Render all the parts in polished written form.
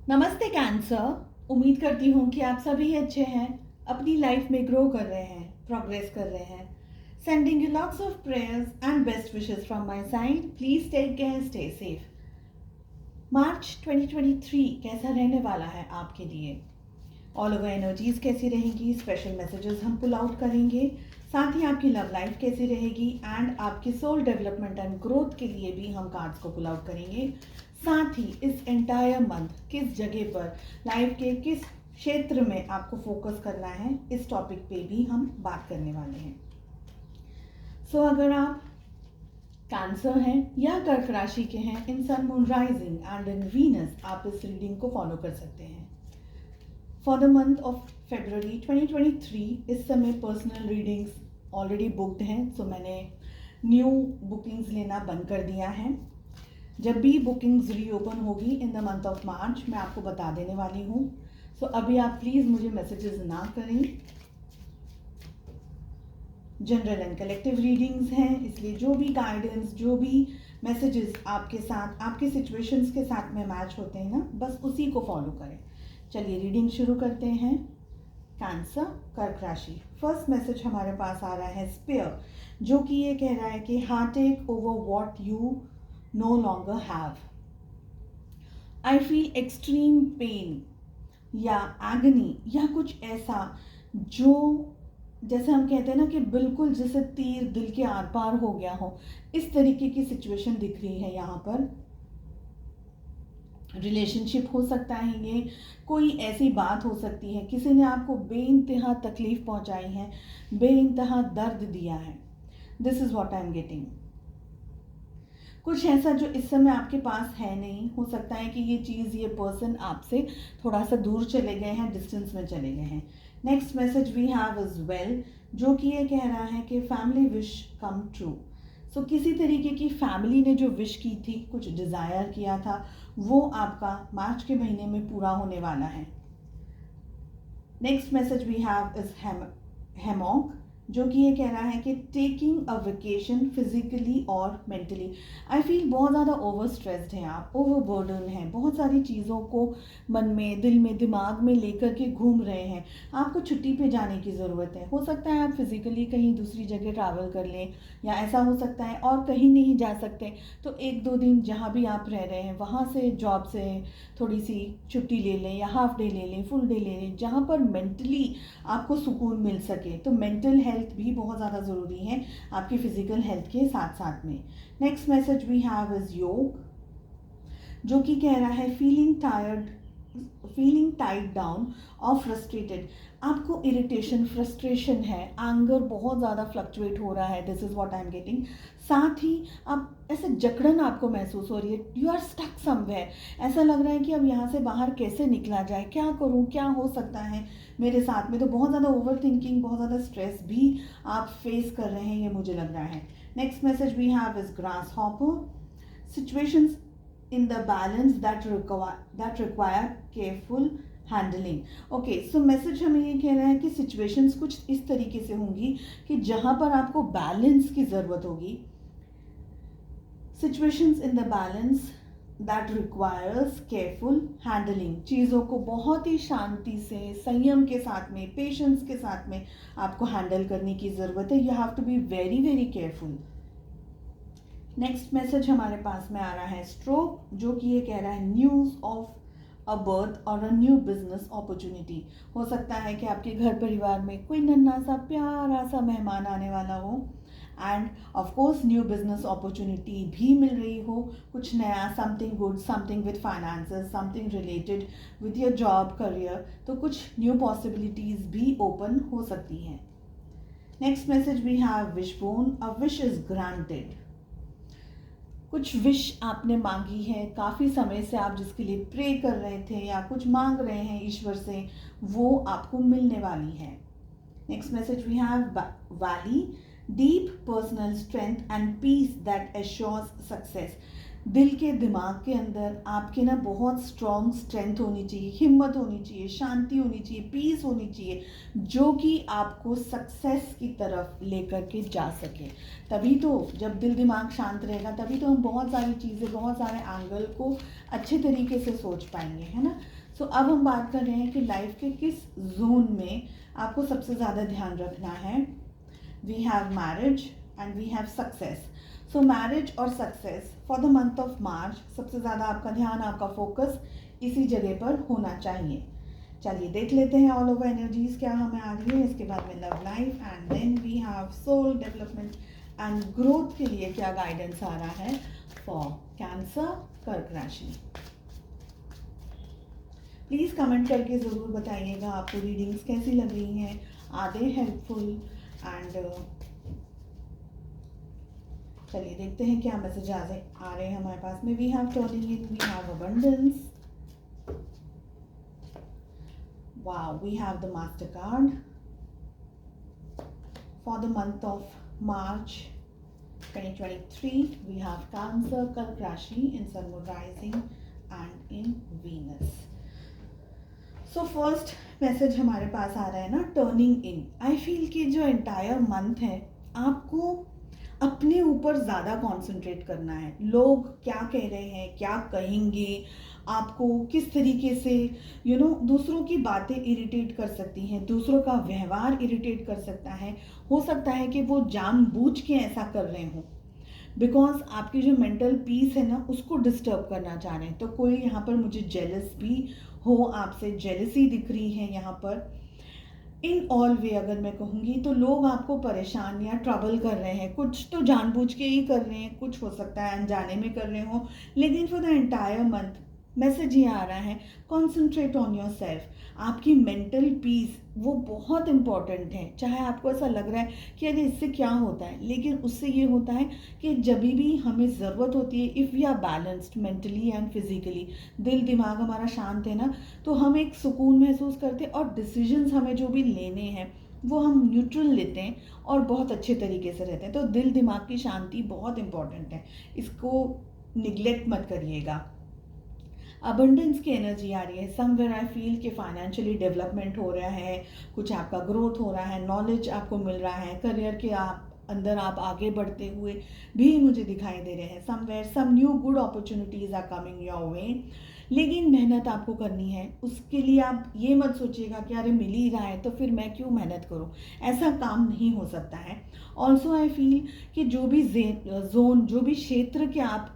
नमस्ते कैंसर। उम्मीद करती हूँ कि आप सभी अच्छे हैं, अपनी लाइफ में ग्रो कर रहे हैं, प्रोग्रेस कर रहे हैं। Sending you lots of prayers and best wishes from my side. Please take care, stay safe. March 2023 कैसा रहने वाला है आपके लिए? ऑल ओवर एनर्जीज कैसी रहेंगी? स्पेशल मैसेजेस हम पुल आउट करेंगे। साथ ही आपकी लव लाइफ कैसी रहेगी एंड आपकी सोल डेवलपमेंट एंड ग्रोथ के लिए भी हम कार्ड्स को पुल आउट करेंगे। साथ ही इस एंटायर मंथ किस जगह पर, लाइफ के किस क्षेत्र में आपको फोकस करना है, इस टॉपिक पे भी हम बात करने वाले हैं। सो अगर आप कैंसर हैं या कर्क राशि के हैं, in sun moon rising and in Venus, आप इस रीडिंग को फॉलो कर सकते हैं। For the month of February 2023 इस समय पर्सनल रीडिंग्स ऑलरेडी बुकड हैं, सो मैंने न्यू बुकिंग्स लेना बंद कर दिया है। जब भी बुकिंग्स रीओपन होगी इन द मंथ ऑफ मार्च, मैं आपको बता देने वाली हूँ। सो अभी आप प्लीज़ मुझे मैसेजेस ना करें। जनरल एंड कलेक्टिव रीडिंग्स हैं, इसलिए जो भी गाइडेंस, जो भी मैसेजेस आपके साथ, आपके सिचुएशंस के साथ में मैच होते हैं ना, बस उसी को फॉलो करें। चलिए रीडिंग शुरू करते हैं। कैंसर, कर्क राशि। फर्स्ट मैसेज हमारे पास आ रहा है स्पेयर, जो कि ये कह रहा है कि heartache over what you no longer have. I feel extreme pain या एगनी या कुछ ऐसा जो, जैसे हम कहते हैं ना कि बिल्कुल जैसे तीर दिल के आर पार हो गया हो, इस तरीके की सिचुएशन दिख रही है यहाँ पर। रिलेशनशिप हो सकता है, ये कोई ऐसी बात हो सकती है, किसी ने आपको बेइंतहा तकलीफ पहुंचाई है, बेइंतहा दर्द दिया है। This is what I am getting. कुछ ऐसा जो इस समय आपके पास है नहीं, हो सकता है कि ये चीज़, ये पर्सन आपसे थोड़ा सा दूर चले गए हैं, डिस्टेंस में चले गए हैं। Next message we have is well, जो कि ये कह रहा है कि family wish come true. So किसी तरीके की फैमिली ने जो विश की थी, कुछ डिज़ायर किया था, वो आपका मार्च के महीने में पूरा होने वाला है। Next message we have is hammock, जो कि ये कह रहा है कि टेकिंग अ वेकेशन फिजिकली और मेंटली। आई फील बहुत ज़्यादा ओवर स्ट्रेस्ड हैं आप, ओवर बर्डन हैं, बहुत सारी चीज़ों को मन में, दिल में, दिमाग में लेकर के घूम रहे हैं। आपको छुट्टी पे जाने की ज़रूरत है। हो सकता है आप फिज़िकली कहीं दूसरी जगह ट्रैवल कर लें, या ऐसा हो सकता है और कहीं नहीं जा सकते तो एक दो दिन जहाँ भी आप रह रहे हैं वहाँ से, जॉब से थोड़ी सी छुट्टी ले लें, या हाफ डे ले लें, फुल डे ले लें, जहाँ पर मेंटली आपको सुकून मिल सके। तो मेंटल हेल्थ भी बहुत ज़्यादा ज़रूरी है आपकी फिजिकल हेल्थ के साथ साथ में। Next message we have is yoga, जो कि कह रहा है feeling tired, feeling tied down और फ्रस्ट्रेटेड। आपको इरिटेशन, फ्रस्ट्रेशन है, एंगर बहुत ज़्यादा फ्लक्चुएट हो रहा है। This is what I am getting. साथ ही आप ऐसे जकड़न आपको महसूस हो रही है, यू आर स्टक समवेयर। ऐसा लग रहा है कि अब यहाँ से बाहर कैसे निकला जाए, क्या करूँ, क्या हो सकता है मेरे साथ में। तो बहुत ज़्यादा ओवर थिंकिंग, बहुत ज़्यादा स्ट्रेस भी आप फेस कर रहे हैं, ये मुझे लग रहा है। Next message we have is grasshopper, situations in the balance that require careful handling. Okay, so message हमें ये कह रहा है कि सिचुएशंस कुछ इस तरीके से होंगी कि जहाँ पर आपको बैलेंस की ज़रूरत होगी। Situations in the balance that requires careful handling. चीज़ों को बहुत ही शांति से, संयम के साथ में, पेशेंस के साथ में आपको हैंडल करने की ज़रूरत है। You have to be very very careful. Next message हमारे पास में आ रहा है स्ट्रोक, जो कि ये कह रहा है न्यूज़ ऑफ अ बर्थ और अ न्यू बिजनेस अपॉर्चुनिटी। हो सकता है कि आपके घर परिवार में कोई नन्हा सा प्यारा सा मेहमान आने वाला हो, end of course new business opportunity भी मिल रही हो, कुछ नया, something good, something with finances, something related with your job, career. तो कुछ न्यू पॉसिबिलिटीज़ भी ओपन हो सकती हैं। Next message we have wishbone, a wish is granted. कुछ विश आपने मांगी है, काफ़ी समय से आप जिसके लिए प्रे कर रहे थे या कुछ मांग रहे हैं ईश्वर से, वो आपको मिलने वाली है। Next message we have valley, deep personal strength and peace that assures success. दिल के दिमाग के अंदर आपके ना बहुत स्ट्रॉन्ग स्ट्रेंथ होनी चाहिए, हिम्मत होनी चाहिए, शांति होनी चाहिए, पीस होनी चाहिए, जो कि आपको सक्सेस की तरफ लेकर के जा सके। तभी तो जब दिल दिमाग शांत रहेगा तभी तो हम बहुत सारी चीज़ें, बहुत सारे एंगल को अच्छे तरीके से सोच पाएंगे, है ना। सो अब हम बात कर रहे हैं कि लाइफ के किस जोन में आपको सबसे ज़्यादा ध्यान रखना है। We have marriage and we have success. So marriage और success for the month of March सबसे ज़्यादा आपका ध्यान, आपका फोकस इसी जगह पर होना चाहिए। चलिए देख लेते हैं ऑल ओवर एनर्जीज क्या हमें आ रही है। इसके बाद में love life and then we have soul development and growth के लिए क्या गाइडेंस आ रहा है फॉर कैंसर, कर्क राशि। प्लीज़ कमेंट करके ज़रूर बताइएगा आपको रीडिंग्स कैसी लग रही हैं, आर दे हेल्पफुल एंड चलिए देखते हैं क्या मैसेज आ रहे हैं हमारे पास में। We have turning in, we have abundance, wow, we have the master card for the month of March 2023. We have cancer, कर्क राशि in sun, moon, rising and in Venus. So first message हमारे पास आ रहा है ना, turning in. I feel कि जो entire month है आपको अपने ऊपर ज़्यादा कंसंट्रेट करना है। लोग क्या कह रहे हैं, क्या कहेंगे, आपको किस तरीके से दूसरों की बातें इरिटेट कर सकती हैं, दूसरों का व्यवहार इरिटेट कर सकता है। हो सकता है कि वो जानबूझ के ऐसा कर रहे हों, बिकॉज आपकी जो मेंटल पीस है ना उसको डिस्टर्ब करना चाह रहे हैं। तो कोई यहाँ पर मुझे जेलस भी हो, आपसे जेलसी दिख रही है यहाँ पर। इन ऑल वे अगर मैं कहूँगी तो लोग आपको परेशान या ट्रबल कर रहे हैं, कुछ तो जानबूझ के ही कर रहे हैं, कुछ हो सकता है अनजाने में कर रहे हो। लेकिन for the entire month message ये आ रहा है, कॉन्सेंट्रेट ऑन योर सेल्फ। आपकी मेंटल पीस वो बहुत इंपॉर्टेंट है। चाहे आपको ऐसा लग रहा है कि अरे इससे क्या होता है, लेकिन उससे ये होता है कि जब भी हमें ज़रूरत होती है, if we are balanced mentally and physically, दिल दिमाग हमारा शांत है ना, तो हम एक सुकून महसूस करते हैं और डिसीजंस हमें जो भी लेने हैं वो हम न्यूट्रल लेते हैं और बहुत अच्छे तरीके से रहते हैं। तो दिल दिमाग की शांति बहुत इंपॉर्टेंट है, इसको निगलेक्ट मत करिएगा। अबंडेंस की एनर्जी आ रही है। समवेयर आई फील कि फाइनेंशियली डेवलपमेंट हो रहा है, कुछ आपका ग्रोथ हो रहा है, नॉलेज आपको मिल रहा है, करियर के अंदर आप आगे बढ़ते हुए भी मुझे दिखाई दे रहे हैं। Somewhere some new good opportunities are coming your way. लेकिन मेहनत आपको करनी है, उसके लिए आप ये मत सोचिएगा कि अरे मिल ही रहा है तो फिर मैं क्यों मेहनत करूं, ऐसा काम नहीं हो सकता है। ऑल्सो आई फील कि जो भी जोन, जो भी क्षेत्र के आप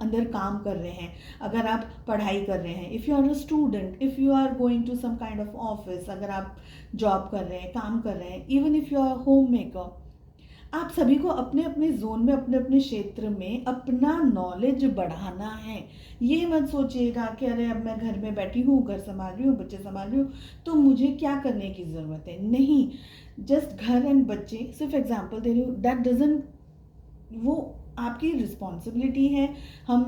अंदर काम कर रहे हैं, अगर आप पढ़ाई कर रहे हैं, if you are a student, if you are going to some kind of office, अगर आप जॉब कर रहे हैं, काम कर रहे हैं, even if you are home maker, आप सभी को अपने अपने जोन में, अपने अपने क्षेत्र में अपना नॉलेज बढ़ाना है। ये मत सोचिएगा कि अरे अब मैं घर में बैठी हूँ, घर संभाल रही हूँ, बच्चे संभाल रही हूँ, तो मुझे क्या करने की ज़रूरत है। नहीं, जस्ट घर एंड बच्चे, सिर्फ एग्जाम्पल दे रही हूँ, दैट डजंट, वो आपकी रिस्पॉन्सिबिलिटी है। हम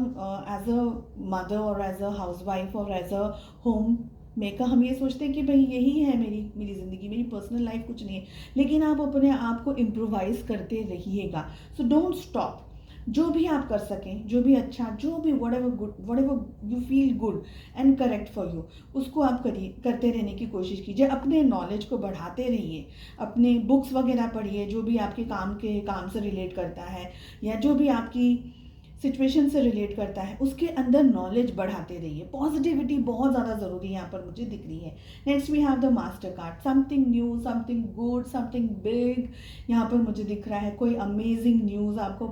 एज अ मदर और एज अ हाउस वाइफ और एज अ होम मेकर हम ये सोचते हैं कि भाई यही है मेरी ज़िंदगी, मेरी पर्सनल लाइफ कुछ नहीं है। लेकिन आप अपने आप को इम्प्रोवाइज़ करते रहिएगा। So don't stop. जो भी आप कर सकें, जो भी अच्छा, जो भी what ever good, what ever you feel good and correct for you, उसको आप करिए, करते रहने की कोशिश कीजिए। अपने नॉलेज को बढ़ाते रहिए, अपने बुक्स वगैरह पढ़िए, जो भी आपके काम से रिलेट करता है या जो भी आपकी सिचुएशन से रिलेट करता है, उसके अंदर नॉलेज बढ़ाते रहिए। पॉजिटिविटी बहुत ज़्यादा ज़रूरी यहाँ पर मुझे दिख रही है। Next we have the master card, something new, something good, something big यहाँ पर मुझे दिख रहा है। कोई अमेजिंग न्यूज़, आपको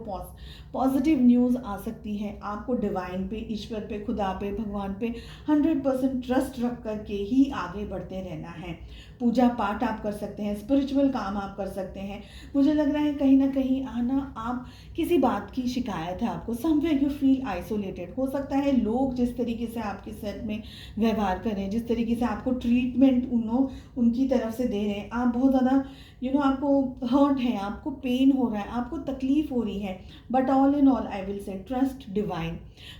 पॉजिटिव न्यूज़ आ सकती है। आपको डिवाइन पे, ईश्वर पे, खुदा पे, भगवान पे 100% ट्रस्ट रख कर के ही आगे बढ़ते रहना है। पूजा पाठ आप कर सकते हैं, स्पिरिचुअल काम आप कर सकते हैं। मुझे लग रहा है कहीं ना कहीं आना, आप किसी बात की शिकायत है आपको, समवेयर यू फील आइसोलेटेड। हो सकता है लोग जिस तरीके से आपके साथ में व्यवहार करें, जिस तरीके से आपको ट्रीटमेंट उनकी तरफ से दे रहे हैं, आप बहुत ज़्यादा आपको हर्ट है, आपको पेन हो रहा है, आपको तकलीफ हो रही है। But all in all I will say trust divine,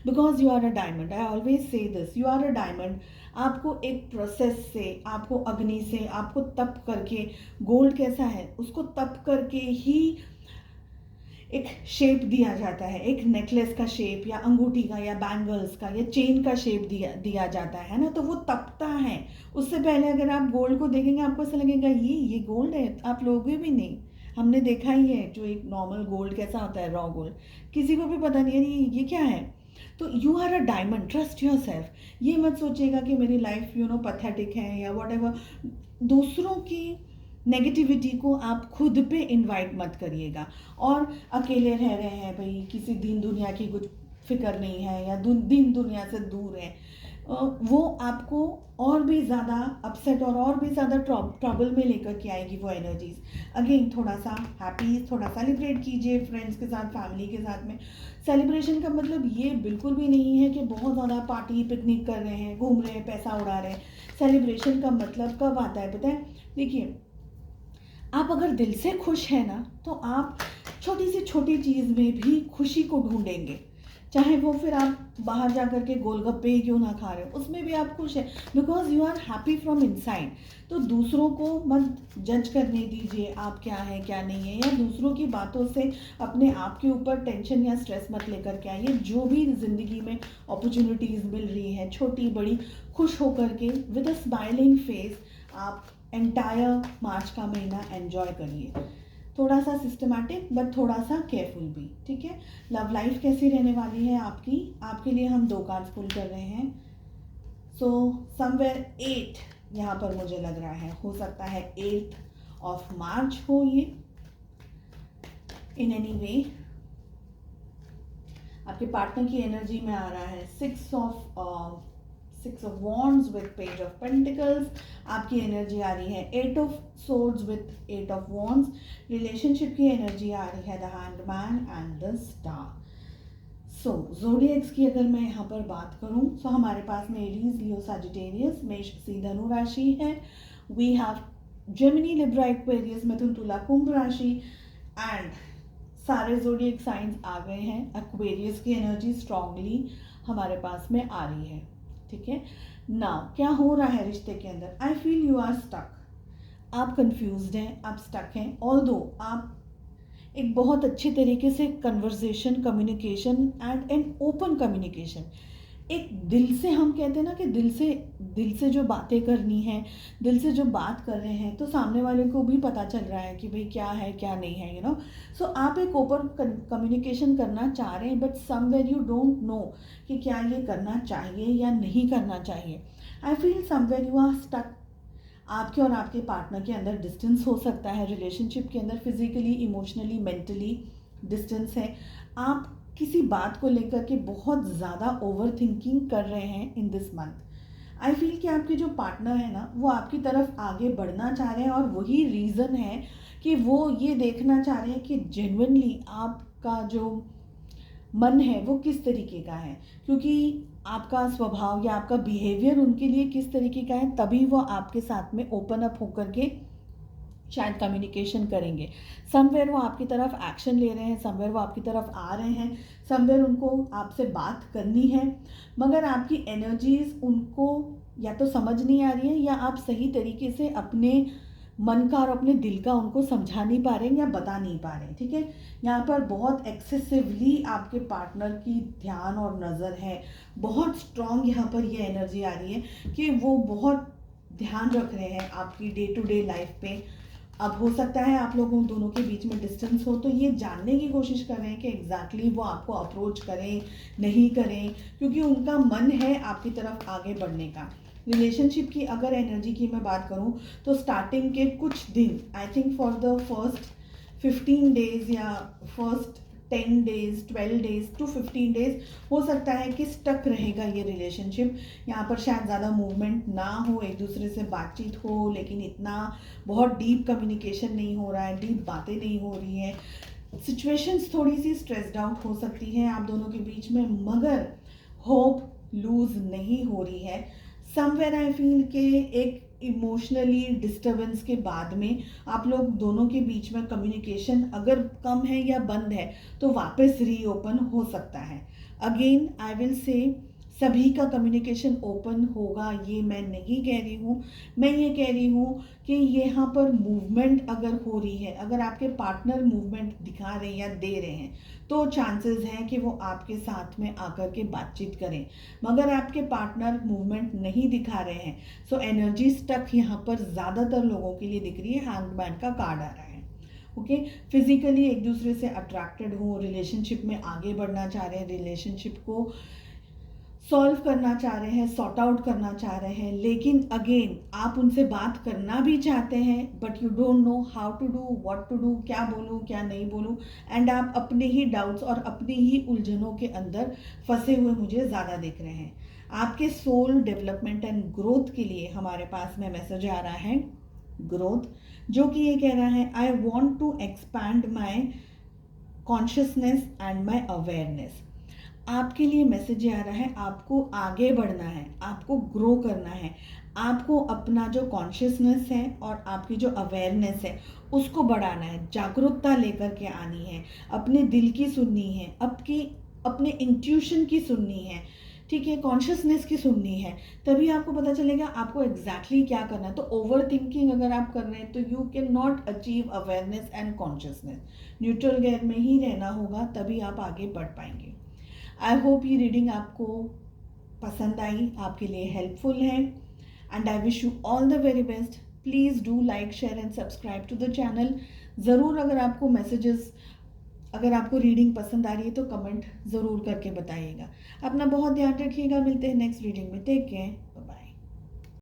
because you are a diamond. I always say this, you are a diamond. आपको एक प्रोसेस से, आपको अग्नि से, आपको तप करके, गोल्ड कैसा है उसको तप करके ही एक शेप दिया जाता है, एक नेकलेस का शेप या अंगूठी का या बैंगल्स का या चेन का शेप दिया दिया जाता है ना, तो वो तपता है। उससे पहले अगर आप गोल्ड को देखेंगे आपको ऐसा लगेगा ये गोल्ड है, आप लोगे भी नहीं। हमने देखा ही है जो एक नॉर्मल गोल्ड कैसा होता है, रॉ गोल्ड, किसी को भी पता नहीं है ये क्या है। तो you are a diamond, trust yourself. ये मत सोचिएगा कि मेरी लाइफ पैथेटिक है या वट एवर। दूसरों की नेगेटिविटी को आप खुद पे इनवाइट मत करिएगा। और अकेले रह रहे हैं भाई, किसी दीन दुनिया की कुछ फिक्र नहीं है या दीन दुनिया से दूर है, वो आपको और भी ज़्यादा अपसेट और भी ज़्यादा ट्रबल में लेकर के आएगी वो एनर्जीज। अगेन थोड़ा सा हैप्पी, थोड़ा सेलिब्रेट कीजिए फ्रेंड्स के साथ, फैमिली के साथ में। सेलिब्रेशन का मतलब ये बिल्कुल भी नहीं है कि बहुत ज़्यादा पार्टी पिकनिक कर रहे हैं, घूम रहे हैं, पैसा उड़ा रहे हैं। सेलिब्रेशन का मतलब कब आता है पता है? देखिए, आप अगर दिल से खुश हैं ना, तो आप छोटी से छोटी चीज़ में भी खुशी को ढूंढेंगे। चाहे वो फिर आप बाहर जा कर के गोलगप्पे क्यों ना खा रहे हो, उसमें भी आप खुश हैं, because you are happy from inside. तो दूसरों को मत जज करने दीजिए आप क्या है क्या नहीं है, या दूसरों की बातों से अपने आप के ऊपर टेंशन या स्ट्रेस मत लेकर के आइए। जो भी ज़िंदगी में अपॉर्चुनिटीज़ मिल रही है, छोटी बड़ी, खुश होकर के विद अ स्माइलिंग फेस आप एंटायर मार्च का महीना एंजॉय करिए। थोड़ा सा सिस्टमैटिक बट थोड़ा सा केयरफुल भी, ठीक है। लव लाइफ कैसी रहने वाली है आपकी? आपके लिए हम 2 कार्ड्स पुल कर रहे हैं। सो समवेयर 8 यहाँ पर मुझे लग रहा है, हो सकता है 8 ऑफ मार्च हो ये। इन एनी वे आपके पार्टनर की एनर्जी में आ रहा है 6 of wands with page of pentacles. आपकी एनर्जी आ रही है 8 of swords with 8 of wands. Relationship की एनर्जी आ रही है the hanged man and the star. So zodiacs की अगर मैं यहाँ पर बात करूँ, सो हमारे पास में एरीज, लियो, सजिटेरियस, मेष, सी, धनु राशि है। We have Gemini, Libra, Aquarius, मिथुन, तुला, कुंभ राशि एंड सारे ज़ोडिएक साइंस आ गए हैं। एक्वेरियस की एनर्जी स्ट्रांगली हमारे पास में आ रही है, ठीक है। नाउ क्या हो रहा है रिश्ते के अंदर? I feel you are stuck. आप कंफ्यूज्ड हैं, आप स्टक हैं, ऑल्दो आप एक बहुत अच्छे तरीके से conversation, communication and an open communication, एक दिल से, हम कहते हैं ना कि दिल से जो बातें करनी है, दिल से जो बात कर रहे हैं, तो सामने वाले को भी पता चल रहा है कि भाई क्या है क्या नहीं है, सो आप एक ओपन कम्युनिकेशन करना चाह रहे हैं, but somewhere you don't know कि क्या ये करना चाहिए या नहीं करना चाहिए। I feel somewhere you are stuck. आपके और आपके पार्टनर के अंदर डिस्टेंस हो सकता है, रिलेशनशिप के अंदर फिजिकली, इमोशनली, मेंटली डिस्टेंस है। आप किसी बात को लेकर के बहुत ज़्यादा ओवर थिंकिंग कर रहे हैं in this month. I feel कि आपके जो पार्टनर है ना, वो आपकी तरफ आगे बढ़ना चाह रहे हैं, और वही रीज़न है कि वो ये देखना चाह रहे हैं कि जेन्युइनली आपका जो मन है वो किस तरीके का है, क्योंकि आपका स्वभाव या आपका बिहेवियर उनके लिए किस तरीके का है, तभी वो आपके साथ में ओपन अप होकर के शायद कम्युनिकेशन करेंगे। समवेयर वो आपकी तरफ एक्शन ले रहे हैं, समवेयर वो आपकी तरफ आ रहे हैं, समवेयर उनको आपसे बात करनी है, मगर आपकी एनर्जीज उनको या तो समझ नहीं आ रही है, या आप सही तरीके से अपने मन का और अपने दिल का उनको समझा नहीं पा रहे हैं या बता नहीं पा रहे हैं, ठीक है। यहाँ पर बहुत एक्सेसिवली आपके पार्टनर की ध्यान और नज़र है, बहुत स्ट्रॉन्ग यहाँ पर ये एनर्जी आ रही है कि वो बहुत ध्यान रख रहे हैं आपकी डे टू डे लाइफ पे। अब हो सकता है आप लोगों दोनों के बीच में डिस्टेंस हो, तो ये जानने की कोशिश कर रहे हैं कि एग्जैक्टली वो आपको अप्रोच करें नहीं करें, क्योंकि उनका मन है आपकी तरफ आगे बढ़ने का। रिलेशनशिप की अगर एनर्जी की मैं बात करूं, तो स्टार्टिंग के कुछ दिन, I think for the first 15 days या first 10 days, 12 days to 15 days हो सकता है कि स्टक रहेगा ये रिलेशनशिप। यहाँ पर शायद ज़्यादा मूवमेंट ना हो, एक दूसरे से बातचीत हो, लेकिन इतना बहुत डीप कम्युनिकेशन नहीं हो रहा है, डीप बातें नहीं हो रही हैं। सिचुएशंस थोड़ी सी स्ट्रेस्ड आउट हो सकती हैं आप दोनों के बीच में, मगर होप लूज़ नहीं हो रही है। समवेयर आई फील के एक इमोशनली डिस्टर्बेंस के बाद में आप लोग दोनों के बीच में कम्युनिकेशन अगर कम है या बंद है, तो वापस रीओपन हो सकता है। अगेन आई विल से सभी का कम्युनिकेशन ओपन होगा ये मैं नहीं कह रही हूँ। मैं ये कह रही हूँ कि यहाँ पर मूवमेंट अगर हो रही है, अगर आपके पार्टनर मूवमेंट दिखा रहे हैं या दे रहे हैं, तो चांसेस हैं कि वो आपके साथ में आकर के बातचीत करें। मगर आपके पार्टनर मूवमेंट नहीं दिखा रहे हैं, सो एनर्जी स्टक यहाँ पर ज़्यादातर लोगों के लिए दिख रही है। हैंगमैन का कार्ड आ रहा है। ओके, फिजिकली एक दूसरे से अट्रैक्टेड हो, रिलेशनशिप में आगे बढ़ना चाह रहे हैं, रिलेशनशिप को सॉल्व करना चाह रहे हैं, सॉर्ट आउट करना चाह रहे हैं, लेकिन अगेन आप उनसे बात करना भी चाहते हैं but you don't know how to do, what to do, क्या बोलूँ क्या नहीं बोलूँ, एंड आप अपने ही डाउट्स और अपनी ही उलझनों के अंदर फंसे हुए मुझे ज़्यादा दिख रहे हैं। आपके सोल डेवलपमेंट एंड ग्रोथ के लिए हमारे पास में मैसेज आ रहा है ग्रोथ, जो कि ये कह रहा है I want to expand my consciousness and my awareness. आपके लिए मैसेज ये आ रहा है आपको आगे बढ़ना है, आपको ग्रो करना है, आपको अपना जो कॉन्शियसनेस है और आपकी जो अवेयरनेस है उसको बढ़ाना है, जागरूकता लेकर के आनी है, अपने दिल की सुननी है, आपकी अपने इंट्यूशन की सुननी है, ठीक है, कॉन्शियसनेस की सुननी है। तभी आपको पता चलेगा आपको एग्जैक्टली क्या करना है। तो ओवर थिंकिंग अगर आप कर रहे हैं तो you can not achieve awareness and consciousness. Neutral gear में ही रहना होगा, तभी आप आगे बढ़ पाएंगे। आई होप ये रीडिंग आपको पसंद आई, आपके लिए हेल्पफुल है, and I wish you all the very best. Please do like, share and subscribe to the channel. ज़रूर अगर आपको मैसेजेस, अगर आपको रीडिंग पसंद आ रही है तो कमेंट ज़रूर करके बताइएगा। अपना बहुत ध्यान रखिएगा, मिलते हैं नेक्स्ट रीडिंग में। Take care, bye bye.